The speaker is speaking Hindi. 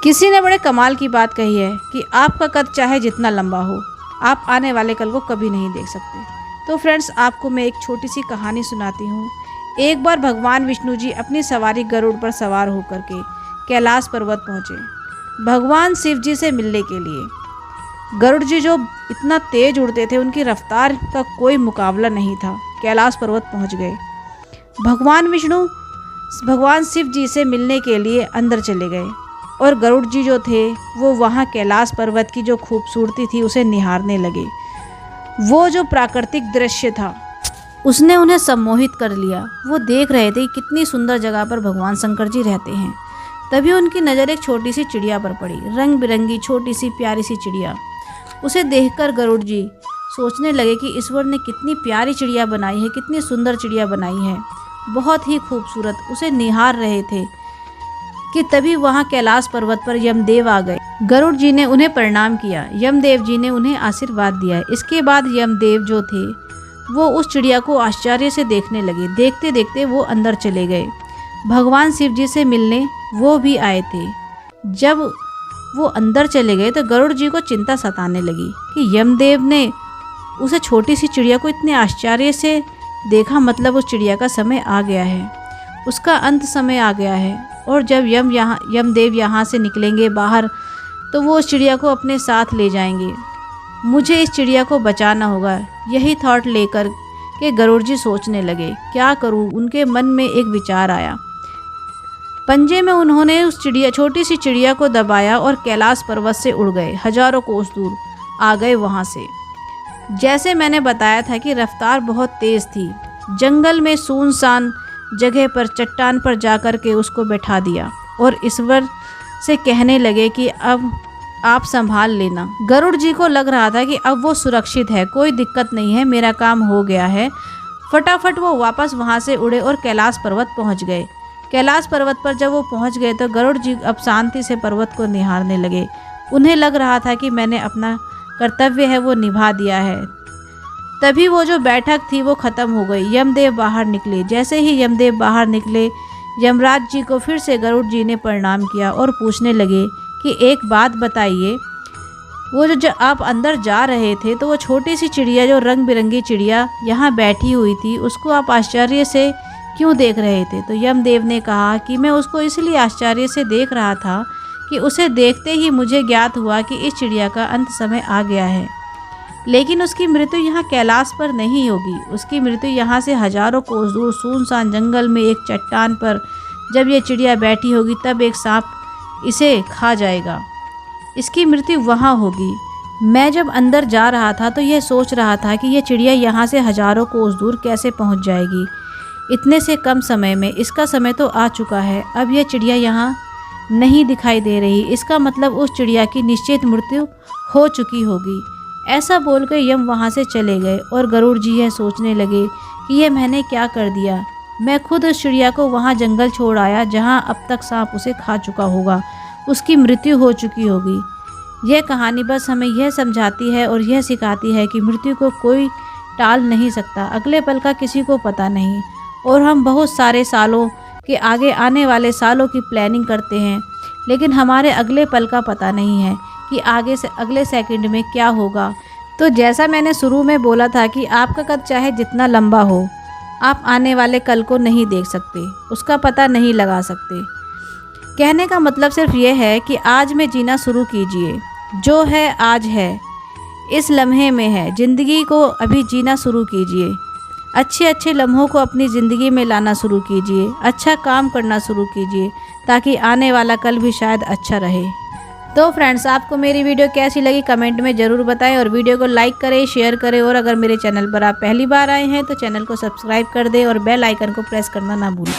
किसी ने बड़े कमाल की बात कही है कि आपका कद चाहे जितना लंबा हो, आप आने वाले कल को कभी नहीं देख सकते। तो फ्रेंड्स, आपको मैं एक छोटी सी कहानी सुनाती हूँ। एक बार भगवान विष्णु जी अपनी सवारी गरुड़ पर सवार होकर के कैलाश पर्वत पहुँचे भगवान शिव जी से मिलने के लिए। गरुड़ जी जो इतना तेज उड़ते थे, उनकी रफ्तार का कोई मुकाबला नहीं था। कैलाश पर्वत पहुँच गए। भगवान विष्णु भगवान शिव जी से मिलने के लिए अंदर चले गए और गरुड़ जी जो थे वो वहाँ कैलाश पर्वत की जो खूबसूरती थी उसे निहारने लगे। वो जो प्राकृतिक दृश्य था उसने उन्हें सम्मोहित कर लिया। वो देख रहे थे कितनी सुंदर जगह पर भगवान शंकर जी रहते हैं। तभी उनकी नज़र एक छोटी सी चिड़िया पर पड़ी, रंग बिरंगी छोटी सी प्यारी सी चिड़िया। उसे देखकर गरुड़ जी सोचने लगे कि ईश्वर ने कितनी प्यारी चिड़िया बनाई है, कितनी सुंदर चिड़िया बनाई है, बहुत ही खूबसूरत। उसे निहार रहे थे कि तभी वहाँ कैलाश पर्वत पर यमदेव आ गए। गरुड़ जी ने उन्हें प्रणाम किया। यमदेव जी ने उन्हें आशीर्वाद दिया। इसके बाद यमदेव जो थे वो उस चिड़िया को आश्चर्य से देखने लगे। देखते देखते वो अंदर चले गए। भगवान शिव जी से मिलने वो भी आए थे। जब वो अंदर चले गए तो गरुड़ जी को चिंता सताने लगी कि यमदेव ने उसे छोटी सी चिड़िया को इतने आश्चर्य से देखा, मतलब उस चिड़िया का समय आ गया है, उसका अंत समय आ गया है। और जब यमदेव यहाँ से निकलेंगे बाहर तो वो उस चिड़िया को अपने साथ ले जाएंगे। मुझे इस चिड़िया को बचाना होगा। यही थॉट लेकर के गरुड़ जी सोचने लगे, क्या करूँ। उनके मन में एक विचार आया। पंजे में उन्होंने उस छोटी सी चिड़िया को दबाया और कैलाश पर्वत से उड़ गए। हजारों कोस दूर आ गए वहाँ से। जैसे मैंने बताया था कि रफ्तार बहुत तेज़ थी। जंगल में सुनसान जगह पर चट्टान पर जाकर के उसको बैठा दिया और ईश्वर से कहने लगे कि अब आप संभाल लेना। गरुड़ जी को लग रहा था कि अब वो सुरक्षित है, कोई दिक्कत नहीं है, मेरा काम हो गया है। फटाफट वो वापस वहाँ से उड़े और कैलाश पर्वत पहुँच गए। कैलाश पर्वत पर जब वो पहुँच गए तो गरुड़ जी अब शांति से पर्वत को निहारने लगे। उन्हें लग रहा था कि मैंने अपना कर्तव्य है वो निभा दिया है। तभी वो जो बैठक थी वो ख़त्म हो गई। यमदेव बाहर निकले। जैसे ही यमदेव बाहर निकले, यमराज जी को फिर से गरुड़ जी ने प्रणाम किया और पूछने लगे कि एक बात बताइए, वो जो आप अंदर जा रहे थे तो वो छोटी सी चिड़िया जो रंग बिरंगी चिड़िया यहाँ बैठी हुई थी उसको आप आश्चर्य से क्यों देख रहे थे। तो यमदेव ने कहा कि मैं उसको इसलिए आश्चर्य से देख रहा था कि उसे देखते ही मुझे ज्ञात हुआ कि इस चिड़िया का अंत समय आ गया है, लेकिन उसकी मृत्यु यहाँ कैलाश पर नहीं होगी। उसकी मृत्यु यहाँ से हजारों कोस दूर सुनसान जंगल में एक चट्टान पर जब ये चिड़िया बैठी होगी तब एक सांप इसे खा जाएगा। इसकी मृत्यु वहाँ होगी। मैं जब अंदर जा रहा था तो यह सोच रहा था कि यह चिड़िया यहाँ से हजारों कोस दूर कैसे पहुँच जाएगी इतने से कम समय में। इसका समय तो आ चुका है। अब यह चिड़िया यहाँ नहीं दिखाई दे रही। इसका मतलब उस चिड़िया की निश्चित मृत्यु हो चुकी होगी। ऐसा बोलकर यम वहाँ से चले गए और गरुड़ जी यह सोचने लगे कि ये मैंने क्या कर दिया। मैं खुद उस चिड़िया को वहाँ जंगल छोड़ आया जहाँ अब तक सांप उसे खा चुका होगा, उसकी मृत्यु हो चुकी होगी। यह कहानी बस हमें यह समझाती है और यह सिखाती है कि मृत्यु को कोई टाल नहीं सकता। अगले पल का किसी को पता नहीं और हम बहुत सारे सालों के आगे आने वाले सालों की प्लानिंग करते हैं, लेकिन हमारे अगले पल का पता नहीं है कि आगे से अगले सेकंड में क्या होगा। तो जैसा मैंने शुरू में बोला था कि आपका कद चाहे जितना लंबा हो, आप आने वाले कल को नहीं देख सकते, उसका पता नहीं लगा सकते। कहने का मतलब सिर्फ ये है कि आज में जीना शुरू कीजिए। जो है आज है, इस लम्हे में है। ज़िंदगी को अभी जीना शुरू कीजिए। अच्छे अच्छे लम्हों को अपनी ज़िंदगी में लाना शुरू कीजिए। अच्छा काम करना शुरू कीजिए ताकि आने वाला कल भी शायद अच्छा रहे। तो फ्रेंड्स, आपको मेरी वीडियो कैसी लगी कमेंट में ज़रूर बताएं और वीडियो को लाइक करें, शेयर करें और अगर मेरे चैनल पर आप पहली बार आए हैं तो चैनल को सब्सक्राइब कर दें और बेल आइकन को प्रेस करना ना भूलें।